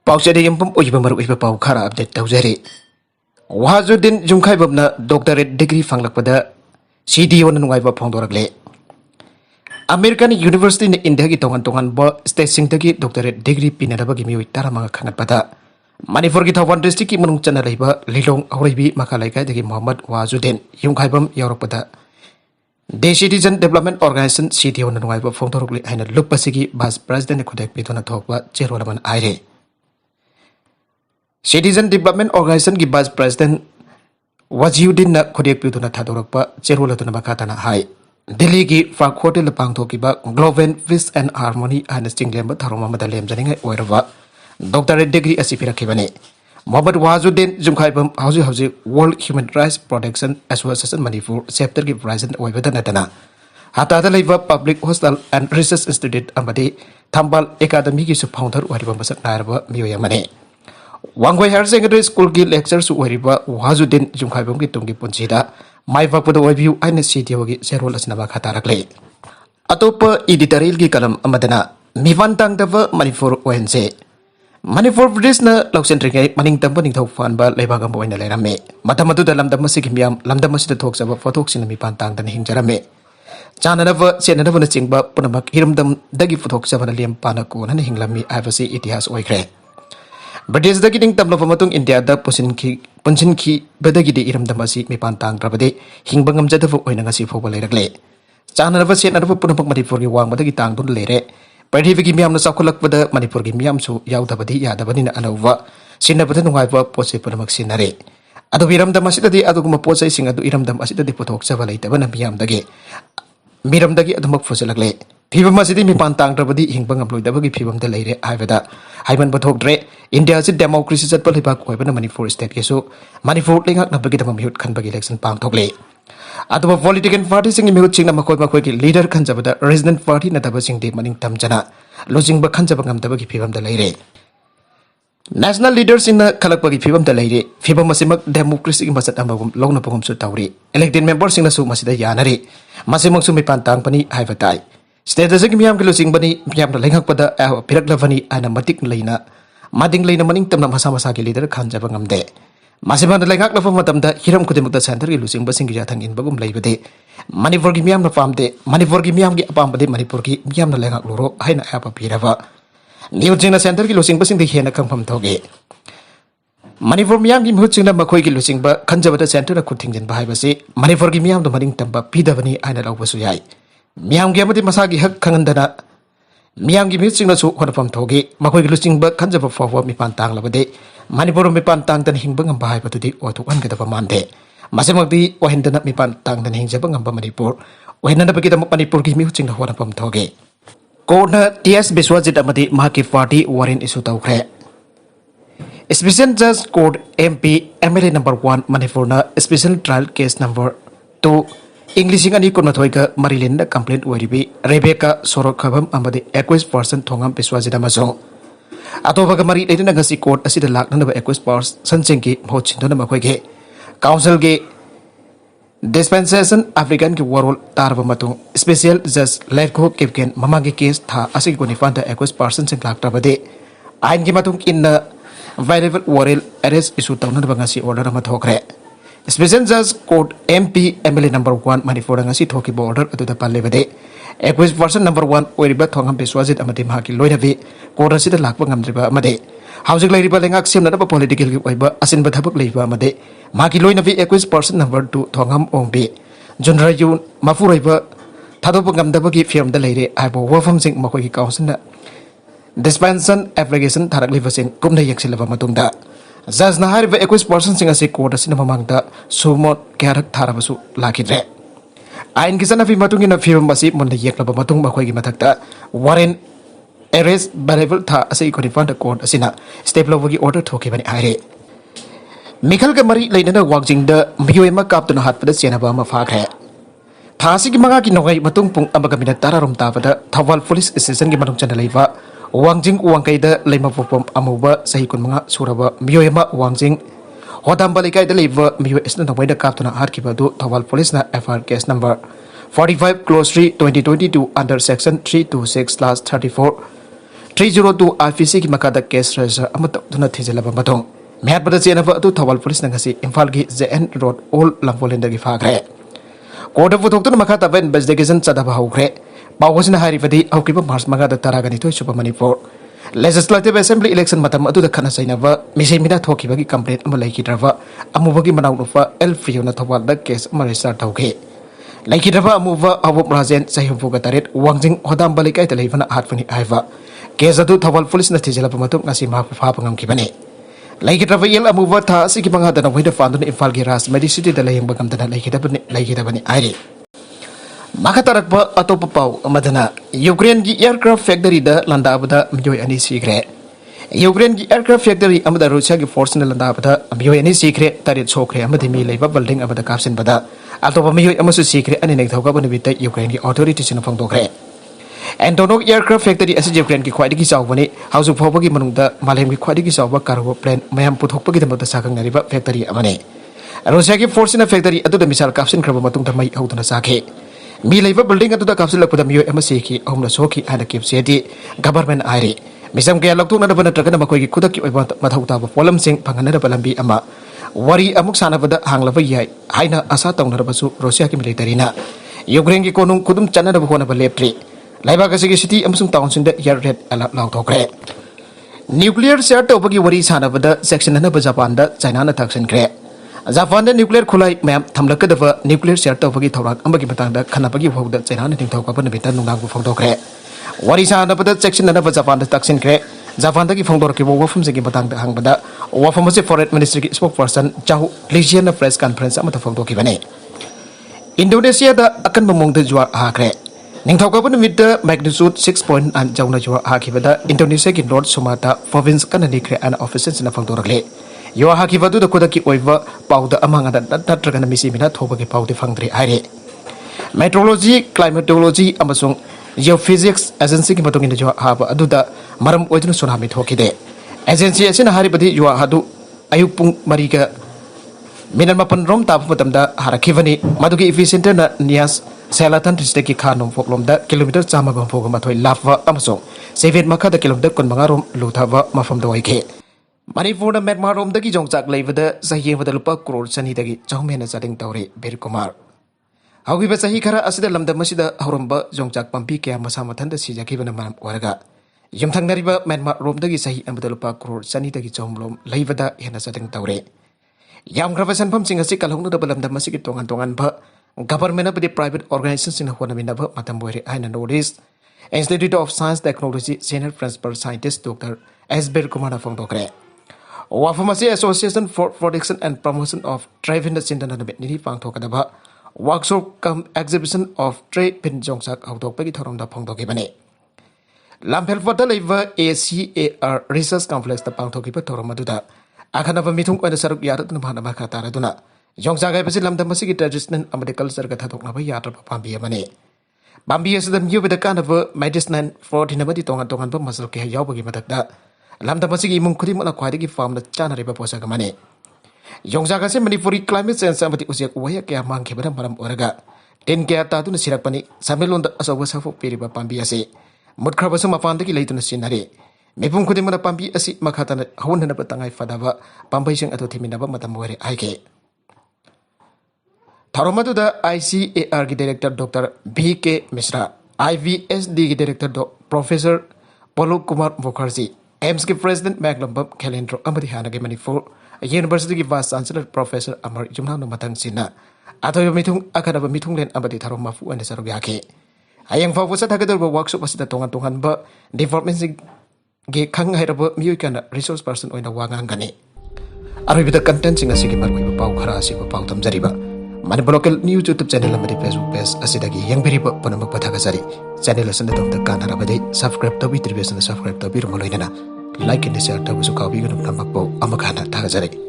Pausada yung pumuyibamaro iba pau khara update tauzari. Wahazuddin Jungkhaibabna doctorate degree fanglakpada CDO na nungayba phongdoragle. American University na India gi tongan ba state singtagi doctorate degree pinadaba gi miwi tara mga khangatpada. Manipur gi Thawon district ki manung chana leiba Lilong Auribi makalaikai dagi Muhammad Wahazuddin Jungkhaibam yaurappada. The Citizen Development Organization CDO na nungayba phongdoragle haina lupasigi Vice President Kudek Pitona Thokba Cherolaman Aire. Citizen Development Organization की Vice President Wajiuddin na Khodek Pituna Thadorokpa Cherulatuna Bakatana Hai Delhi की Frank Hotel Pangtho की बा Global Peace and Harmony and Stinglem Tharoma Madalem Janinga Oirava Doctorate Degree Asipira Kibane Mohammad Wahazuddin Jungkhaibam Hausi World Human Rights Protection Association Manipur Chapter की President Oivadanatana Hatada Leva Public Hostel and Research Institute Amade Thambal Academy की Founder Oiriba Masak Nairaba Miyamane Wangway Higher Secondary School की lecture su wariba Wahazuddin Jungkhaibam की तुंगी पुंजीदा माई वक्पद वैभ्यू आइन CTO की सेरोल असनबा खतारकले अतोप editorial की कलम अमदना मिवान तांगदब मणिपुर ओएनजे मणिपुर प्रदेश न लौसेंट्रिंगै मनिंग तंब निंथौ फानबा लेबागम ओइन लेरमे मतम अदुदा लमदम मसिगी मियाम लमदम मसिदा थोकसब फोटोक्सिन मिपान तांगदन हिंजरमे चाननब सेननब न चिंगबा पुनमक हिरमदम दगी फोटोक्सबन लेम पानको न हिंगलमी आइबसी इतिहास ओइख्रे British the getting tablo pamatung India the punsinki bedagidi iram damasi mipan tang trabade hingbangam jadafu oinangasi foba leragle. Chana never said another punapak Manipurgi wang badagi tang dun lere. Padiviki miam the sakulak with the Manipurgi miam su yaudabadi yadabadina anova. Sinabatan wiper pose punamak sinare. Adoviram the masita the aduguma pose sing adu iram dam asita de putok savalate van miam dage. Miram dagi adumak foselagle. People must be pantang trabadi hingbang employed the buggy pibum the lady Iveda. Ivan Batok Dre, India's democracy at Polipak, Weapon Manipur state so Manipur ling up Nabagam mute can be election Pantokle. At the political parties in Muching Makoki leader Kanjabada, resident party Natabasing de Maning Tamjana, losing Bakanjabangam the buggy pibum the lady. National leaders in the Kalapagi pibum the lady, Fibamasimak democracy must at Amagum, Lonapum Sutauri, elected members in the Sumasida Yanari, Masimok Sumi Pantang Pani Ivatai. State the Miam Glusing Bunny, Miam the Lengak Pada, Pirak Lavani, and a Matik Lena, Mading Lena Manington Masamasaki leader Kanjabangam de. Masiman the Lengak Lavamadam, the Hiram Kudimuk the Center, losing Basing Yatang in Bagum Labade. Maniforgi Miam the farm de, Maniforgi Miam Apam de Manipurgi, Miam the Lengak Luro, Hina Apa Pirava. New Jina Center losing Basing the Hena come from Toge. Manipur Miam Muching the Makoki losing, but Kanjabata Center Kuting in Bahibasi, Maniforgi Miam the Manington, but Pidavani and Alawasuyai. Miam Gamati Masagi Hak Kangandana Miam Gimitsing Nasu Honapam Togi, Makoi losing but Kanjaba for Mipan Tang Lavade, Manipur Mipan Tang than Hingbang and Bahai to the or to one get of a Monday. Masamadi or Hindana Mipan Tang than Hinjabang and Manipur, when another Pagita Manipur Gimitsing the Honapam Togi. Corner TS Biswazit Amadi Maki Party Warren Isutauke. Special Judge Court MP MLA number 1 Manipurna Special Trial Case number 2 English ani Kunatoika Marilyn complaint waribi Rebecca Sorokabam amadi 21% thongam Biswazida Maso. Atobaga Mari Nagasi Court Asida Lak number 21% Sansinki Hochindona Makoke. Council Gay Dispensation African World Tarvamatung Special Judge Letko Kipken Mamagi case Tha Asikunifanta 21% in Lak Tabade. Ain Gimatung in the variable warrel arrest issue Tawna Bangasi order Matokre. Special Judge Court MP MLA number 1 Manipur ngasi thoki border adu da palebade 21% number 1 oiriba thongam Biswazit amati mahaki loinavi court asida lakpa ngamdriba amade housing lairiba lengak simna da political ki oiba asinba thabak leiba amade mahaki loinavi 21% number 2 thongam ongbi junrayu mafureiba thadopa ngamdaba ki firm da leire aibo wafam sing makoi ki council na dispensation application tharak livasin kumna yaksilaba matungda Judge na hariba 21% singa si court asina mamangda sumot karak tharabasu lakidre. Ain kisana fi matungin na firm basi monda yeklaba matung makoy gi matakta warren arrest variable tha asai konifan court asina step law gi order thoki bani aire. Mikhal ka mari leina wagjing da miyuema kap tuna hat pada senaba ma phakre. Thasi gi manga ki nogai matung pung amaga minat tararom tabada Thawal police station gi matung chana leiwa Wangjing Wangkaida Lema Popom Amuba Sahikun Manga Suraba Mioyama Wangjing Hodam Balikai the Liver Mio is not away the captain Harkibadu Tawal Police na FR case number 45 Close 3 2022 under section 326/34 302 IPC की makada case register amata duna thijalaba matong mehat bada chenaba atu thawal police nangasi imphal gi JN road all lampolinder gi phagre court पुथोक्तुन मखा तब investigation चदब हौख्रे पावसिन हारिबदि हौकिब मार्च मगा तरागनि थोइ सुब Manipur legislative assembly election मतम अदुदा खना Zainab मिसे मिना थोखिबगी complaint अम लैखिद्रब अमुबगी मनाउनुफा L फ्रियोना थवालद case अम register थौखे लैखिद्रब अमुब अबुब Rajen सहिबुगा तरेट वांजिंग होदाम बलिकाय तलेबना हातफनि आइबा case अदु थवाल पुलिस न थिजलब मतुम ngasi मा फाप ngamkibani लैखिद्रब येल अमुब था सिकि मंगा दन वैद फान्दुन इम्फाल गी राज मेडिसिटी द लैंग बगम दन लैखिदबनि आइरे मखा तरक अतोप पाउ अमदना यूक्रेन की एयरक्राफ्ट फैक्ट्री द लंदाबदा मियोय अनि सीग्रे यूक्रेन की एयरक्राफ्ट फैक्ट्री अमदा रूसिया की फोर्स न लंदाबदा मियोय अनि सीग्रे तरेत सोख्रे अमदि मी लेबा बिल्डिंग अमदा काप्सिन बदा अतोप मियोय अमसु सीग्रे अनि नेगथौगा बनिबित यूक्रेन की अथॉरिटीज न फंगदोख्रे एंटोनोक एयरक्राफ्ट फैक्ट्री असि यूक्रेन की ख्वाइदगी चावबनि हाउसु फोबगी मनुंगदा मालेम की ख्वाइदगी चावबा कार्गो प्लेन मयाम पुथोकपगी दमदा साखंगनरिबा फैक्ट्री अमने रूसिया की फोर्स न फैक्ट्री अदुदा मिसाइल काप्सिन खरबा मतुंगदा मई हौदना साखे मी लेबा बिल्डिंग अदुदा काप्सिलपदा मियोय अमा सेखि अहुमना सोखि आना किपसेदि गवर्नमेंट आइरे मिसम के लौथोनदब नत्रगना मखोयगी खुदकी ओइबा मथौताबा पोलमसिंग फंगनरबा लंबी अमा वरी अमुक सानबदा हांगलबा याय हाइना आशा तौनरबसु रूसिया की मिलिटरीना यूक्रेन की कोनुंग खुदुम चन्नदब होनबा लेप्ट्री लाइबाग असगी सिटी अमसुंग टाउनसिंग एयर रेड अलर्ट लाउथोख्रे न्यूक्लियर शेयर तौबगी वरी सानबदा सेक्शन हनबा जापान दा चाइना न थाक्सनख्रे जापान द न्यूक्लियर खुलाई मैम थमलकदब न्यूक्लियर शेयर तौबगी थौराक अमगी मतंगदा खनबगी होद चाइना न निंथौकाब नबिता नुंगनांगु फोंदोख्रे वरी सानबदा सेक्शन हनबा जापान दा ताक्सिनख्रे जापान दगी फोंदोरकिबो वफमसेगी मतंगदा हांगबदा वफमसे फॉरेन मिनिस्ट्री की spokesperson Zhao Lijian press conference अमत फोंदोकिबने इंडोनेशिया दा अकन ममोंग जुआर हाख्रे निंथौकाब नमित मैग्नीट्यूड 6.9 जाउना जुआर हाखिबदा इंडोनेशिया की नॉर्थ सुमात्रा प्रोविंस कननिख्रे एन ऑफिसर्स न फोंदोरखले यो हाकिबदु द खुदकी ओइबा पाउद अमांगदा नत्रगन मिसी मिना थोबगे पाउद फंगद्रि आइरे मेट्रोलॉजी क्लाइमेटोलॉजी अमसुंग जियोफिजिक्स एजेंसी की मतुंगिन जो हाब अदुदा मरम ओइदुन सुनामी थोकिदे एजेंसी असिन हारिबदि यो हादु अयुक पुंग मरिगा मिनट मपन रोम ताब मतमदा हारखिबनि मदुगी इफिसेंटर न नियास सेलातन डिस्ट्रिक्ट की खानों फोकलोमदा किलोमीटर चामग फोग मथोय लाफवा अमसुंग सेवेट मखदा किलोमीटर 15 रोम लुथावा मफम दोइखे मणिपुर मेटमा रोमदगी जोंचाक लेबदा सहियेबदा लुपा करोड़ चनीदगी चौमेन चादिंग तौरे बीर कुमार हौगिबा सही खरा असिदा लमदम मसिदा हौरंबा जोंचाक पंपी क्या मसा मथंद सिजाखिबना मरम ओरगा यमथंगनरिबा मेटमा रोमदगी सही अमदा लुपा करोड़ चनीदगी चौमलोम लेबदा हेना चादिंग तौरे यामग्रबा सनफम सिंग असि कलौनदब लमदम मसिगी तोंगन तोंगन भ गवर्नमेंट बदि प्राइवेट ऑर्गेनाइजेशन होनमिनब मतम बोरे आइना North institute of science technology senior principal scientist doctor S Bir Kumar फोंदोक्रे वाफमसी association for protection and promotion of trade in Chintan Nidhi पांथोकदब workshop cum exhibition of trade पिन जोंसाक हौदोकपगी थौरमदा फोंदोकिबने लामफेलफोट लेब ACAR रिसर्च कॉम्प्लेक्स द पांथोकिबा थौरम अदुदा अखनब मिथुंग ओइना सरुक यारदुन भाना मखा तारदुना जोंसाक हाइबसि लमदम मसिगी ट्रेडिशनल अमदे कल्चर का थादोकनबा यात्रब पांबी अमने पांबी असदम युबद कानब मेडिसिनल फॉर दिनबदि तोंगन तोंगन मसल के यावबगी मदकदा लमदम मसिगी इमुंग खुदिमना ख्वाइदगी फार्मदा चानरिबा पोसक मने योंजाक असे मणिपुरी क्लाइमेट चेंज अमदि उजेक वया क्या मांगखेबना मरम ओरगा टेन क्या तादुना सिरकपनि सामेलोंदा असौब साफो पेरिबा पांबी असे मुदखरबसु मपानदगी लेदुना सिनरे मिपुम खुदिमना पांबी असि मखातना हौननबा तंगाई फदाबा पांबैसिंग अदु थिमिनबा मतम ओरे आइके थौरमदुदा ICAR की director doctor BK Mishra IVSD की डायरेक्टर प्रोफेसर पलक कुमार मुखर्जी एम्स के प्रेसिडेंट मैगलम्बम खेलेंद्रो अमदी हानगे मणिपुर यूनिवर्सिटी की वाइस चांसलर प्रोफेसर अमर जुमनानो मतंग सिना अथोय मिथुंग अखनब मिथुंगलेन अमदी थरो मफु अने सरुग याखे आयंग फाव सथगदर वर्कशॉप असिदा तोंगन तोंगन ब डेवलपमेंट गे खंग हैरब मियोय kana रिसोर्स पर्सन ओइना वागांगने अरबिदा कंटेंट सिंग असिगी मरगोइबा पाउ खरा असिबा पाउ तमजरिबा Manipur local news YouTube channel amadi Facebook page asidagi yangbiriba punamak pathagajari channel asana tomda kanarabadi subscribe tabi tribesana subscribe tabi rumaloinana like and share tabu su kawi gunum namakpo amakana thagajari